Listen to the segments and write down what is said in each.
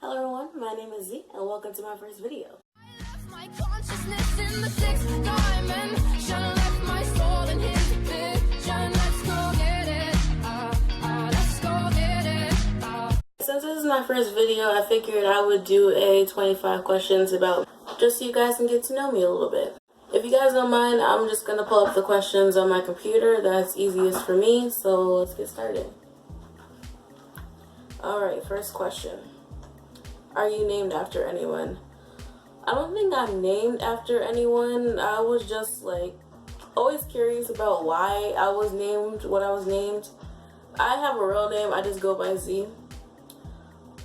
Hello everyone, my name is Z and welcome to my first video. My consciousness in the sixth dimension, left my soul in his vision. Let's go get it. Let's go get it. Since this is my first video, I figured I would do a 25 questions about just so you guys can get to know me a little bit. If you guys don't mind, I'm just going to pull up the questions on my computer. That's easiest for me, so let's get started. Alright, first question. Are you named after anyone? I don't think I'm named after anyone. I was just always curious about why I was named what I was named. I have a real name, I just go by Z.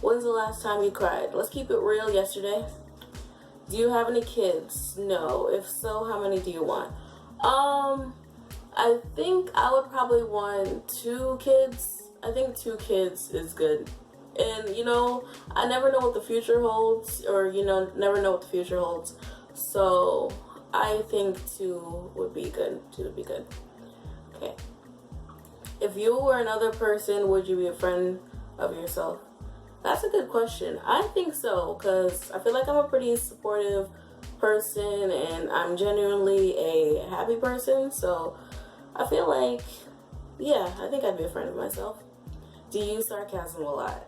When's the last time you cried? Let's keep it real. Yesterday. Do you have any kids? No. If so, how many do you want? I think I would probably want 2 kids. I think 2 kids is good. And, I never know what the future holds, or, never know what the future holds. So, I think 2 would be good. 2 would be good. Okay. If you were another person, would you be a friend of yourself? That's a good question. I think so, because I feel like I'm a pretty supportive person, and I'm genuinely a happy person. So, I feel like, yeah, I think I'd be a friend of myself. Do you use sarcasm a lot?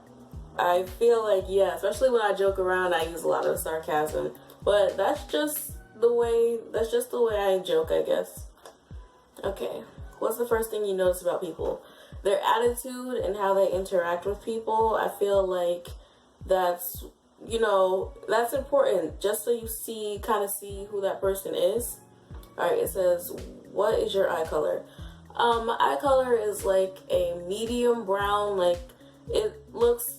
I feel like, yeah, especially when I joke around, I use a lot of sarcasm. But that's just the way I joke, I guess. Okay, what's the first thing you notice about people? Their attitude and how they interact with people. I feel like that's important, just so you kind of see who that person is. Alright, it says, what is your eye color? My eye color is like a medium brown. It looks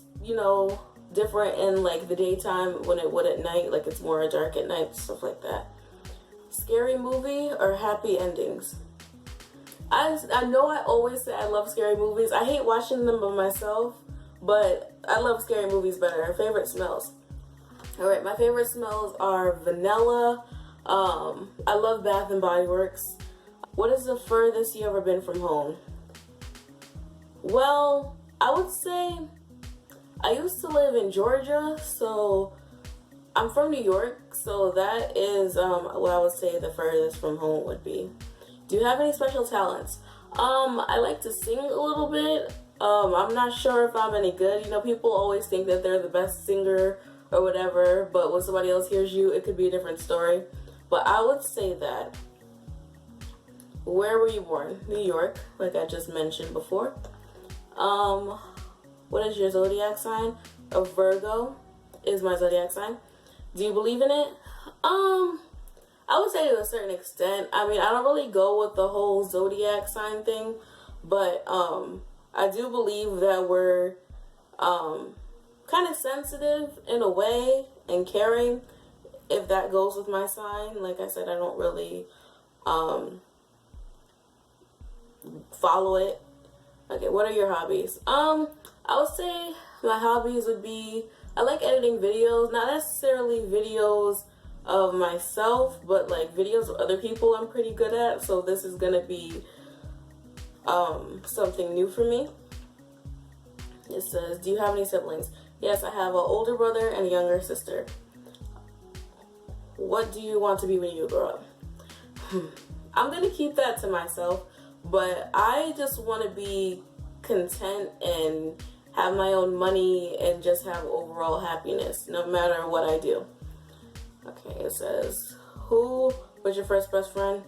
different in the daytime when it would at night, it's more dark at night, stuff like that. Scary movie or happy endings? I know I always say I love scary movies. I hate watching them by myself, but I love scary movies better. Favorite smells? Alright, my favorite smells are vanilla. I love Bath and Body Works. What is the furthest you ever been from home? Well, I would say I used to live in Georgia, so I'm from New York, so that is what I would say the furthest from home would be. Do you have any special talents? I like to sing a little bit. I'm not sure if I'm any good. People always think that they're the best singer or whatever, but when somebody else hears you, it could be a different story. But I would say that. Where were you born? New York, like I just mentioned before. What is your zodiac sign? A Virgo is my zodiac sign. Do you believe in it? I would say to a certain extent. I mean, I don't really go with the whole zodiac sign thing, but I do believe that we're kind of sensitive in a way and caring, if that goes with my sign. Like I said, I don't really follow it. Okay, what are your hobbies? I would say my hobbies would be, I like editing videos, not necessarily videos of myself, but videos of other people I'm pretty good at. So this is gonna be something new for me. It says, do you have any siblings? Yes, I have an older brother and a younger sister. What do you want to be when you grow up? I'm gonna keep that to myself, but I just want to be content and have my own money and just have overall happiness no matter what I do. Okay, it says, who was your first best friend?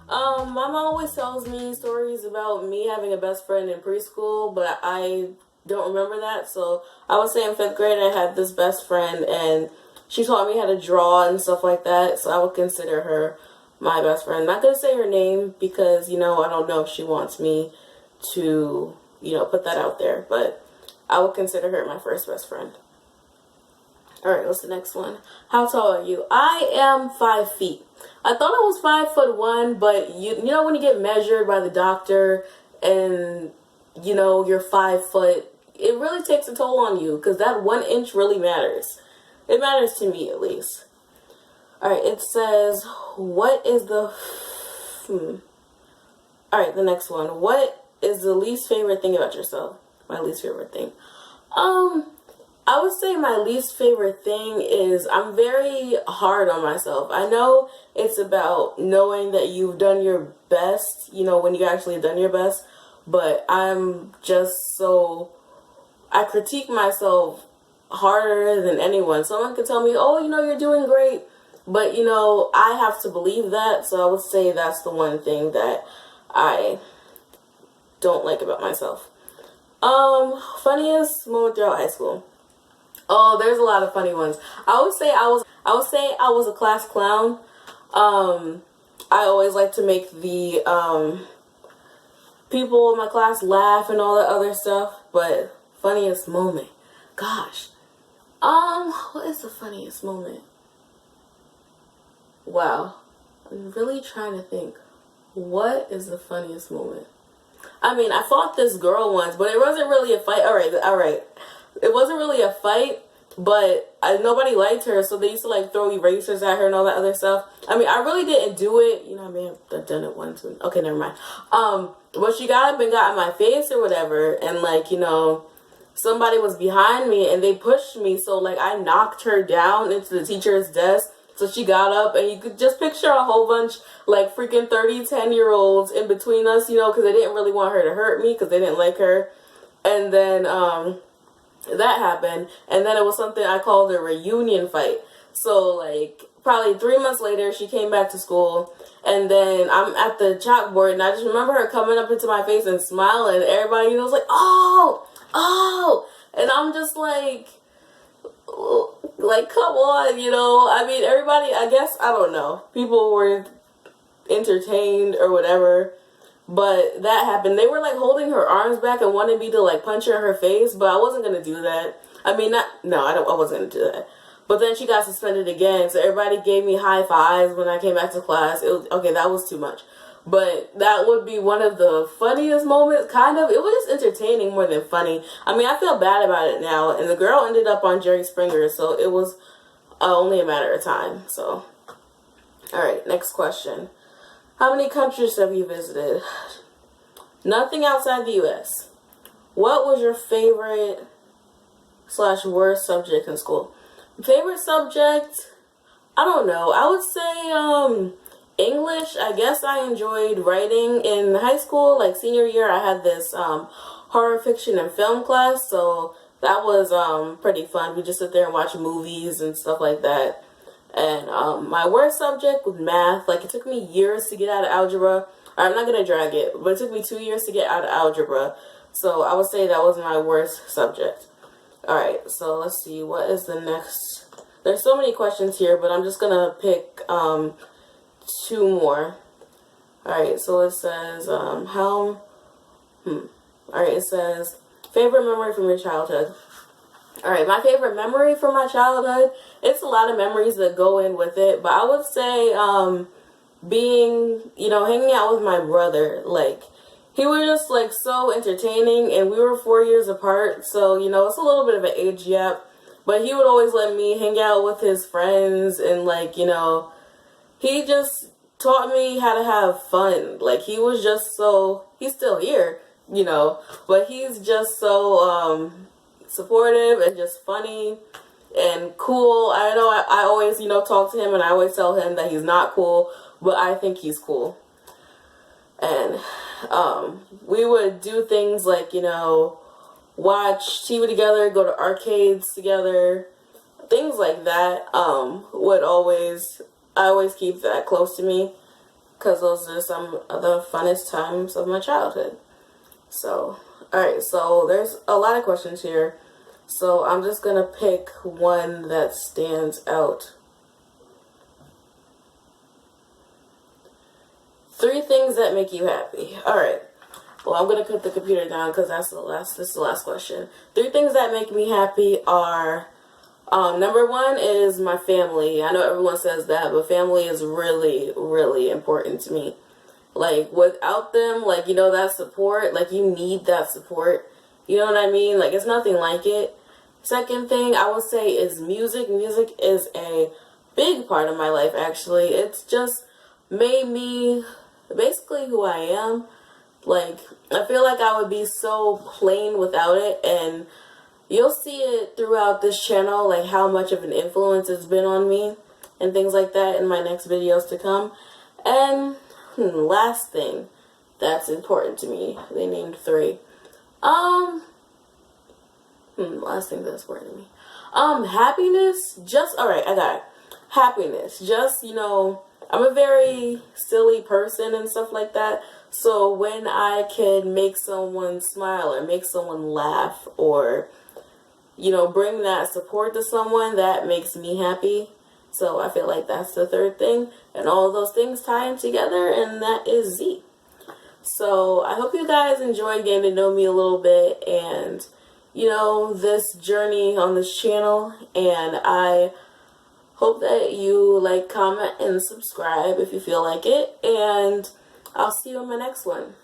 My mom always tells me stories about me having a best friend in preschool, but I don't remember that. So I would say in 5th grade I had this best friend, and she taught me how to draw and stuff like that. So I would consider her my best friend. I'm not gonna say her name because I don't know if she wants me to put that out there, but I would consider her my first best friend. Alright, what's the next one? How tall are you? I am 5 feet. I thought I was 5'1", but you know when you get measured by the doctor and you're 5 foot, it really takes a toll on you, because that 1 inch really matters. It matters to me, at least. Alright, it says, what is the alright, the next one. What is the least favorite thing about yourself? My least favorite thing. I would say my least favorite thing is I'm very hard on myself. I know it's about knowing that you've done your best, you know, when you actually done your best, but I'm just so, I critique myself harder than anyone. Someone could tell me, oh, you know, you're doing great, but, you know, I have to believe that, so I would say that's the one thing that I don't like about myself. Funniest moment throughout high school. Oh, there's a lot of funny ones. I would say I was a class clown. I always like to make the people in my class laugh and all that other stuff. But funniest moment, gosh, what is the funniest moment? Wow, I'm really trying to think. What is the funniest moment? I mean, I fought this girl once, but it wasn't really a fight. All right. It wasn't really a fight, but nobody liked her, so they used to like throw erasers at her and all that other stuff. I mean, I really didn't do it. You know, I may have done it once. Okay, never mind. But she got up and got in my face or whatever, and like, you know, somebody was behind me and they pushed me, so like I knocked her down into the teacher's desk. So she got up, and you could just picture a whole bunch, like, freaking 10-year-olds in between us, you know, because they didn't really want her to hurt me because they didn't like her. And then that happened, and then it was something I called a reunion fight. So, like, probably 3 months later, she came back to school, and then I'm at the chalkboard, and I just remember her coming up into my face and smiling, and everybody, you know, was like, oh, and I'm just like, come on, you know. I mean, everybody, I guess, I don't know, people were entertained or whatever, but that happened. They were like holding her arms back and wanted me to like punch her in her face, but I wasn't gonna do that. I mean, I wasn't gonna do that. But then she got suspended again, so everybody gave me high fives when I came back to class. It was, okay, that was too much. But that would be one of the funniest moments, kind of. It was just entertaining more than funny. I mean, I feel bad about it now. And the girl ended up on Jerry Springer, so it was only a matter of time. So, all right, next question. How many countries have you visited? Nothing outside the U.S. What was your favorite / worst subject in school? Favorite subject? I don't know. I would say, English. I guess I enjoyed writing in high school. Like senior year, I had this horror fiction and film class, so that was pretty fun. We just sit there and watch movies and stuff like that. And my worst subject was math. Like, it took me years to get out of algebra. I'm not gonna drag it, but it took me 2 years to get out of algebra. So I would say that was my worst subject. All right, so let's see, what is the next? There's so many questions here, but I'm just gonna pick 2 more. Alright, so it says, it says, favorite memory from your childhood. Alright, my favorite memory from my childhood, it's a lot of memories that go in with it, but I would say, being, you know, hanging out with my brother. Like, he was just, like, so entertaining, and we were 4 years apart, so, you know, it's a little bit of an age gap, but he would always let me hang out with his friends, and, like, you know, he just taught me how to have fun. Like, he was just so, he's still here, you know, but he's just so supportive and just funny and cool. I know I always, you know, talk to him, and I always tell him that he's not cool, but I think he's cool. And we would do things like, you know, watch TV together, go to arcades together, things like that. I always keep that close to me, because those are some of the funnest times of my childhood. So, alright, so there's a lot of questions here. So I'm just going to pick one that stands out. 3 things that make you happy. Alright. Well, I'm going to put the computer down because this is the last question. 3 things that make me happy are, number 1 is my family. I know everyone says that, but family is really, really important to me. Like, without them, like, you know, that support, like, you need that support. You know what I mean? Like, it's nothing like it. Second thing I would say is music. Music is a big part of my life, actually. It's just made me basically who I am. Like, I feel like I would be so plain without it, and you'll see it throughout this channel, like how much of an influence it's been on me and things like that in my next videos to come. And last thing that's important to me, they named 3. Last thing that's important to me. Happiness, alright, I got it. Happiness, I'm a very silly person and stuff like that. So when I can make someone smile or make someone laugh or, bring that support to someone, that makes me happy. So I feel like that's the 3rd thing. And all of those things tie in together, and that is Z. So I hope you guys enjoyed getting to know me a little bit and, this journey on this channel. And I hope that you like, comment, and subscribe if you feel like it. And I'll see you on my next one.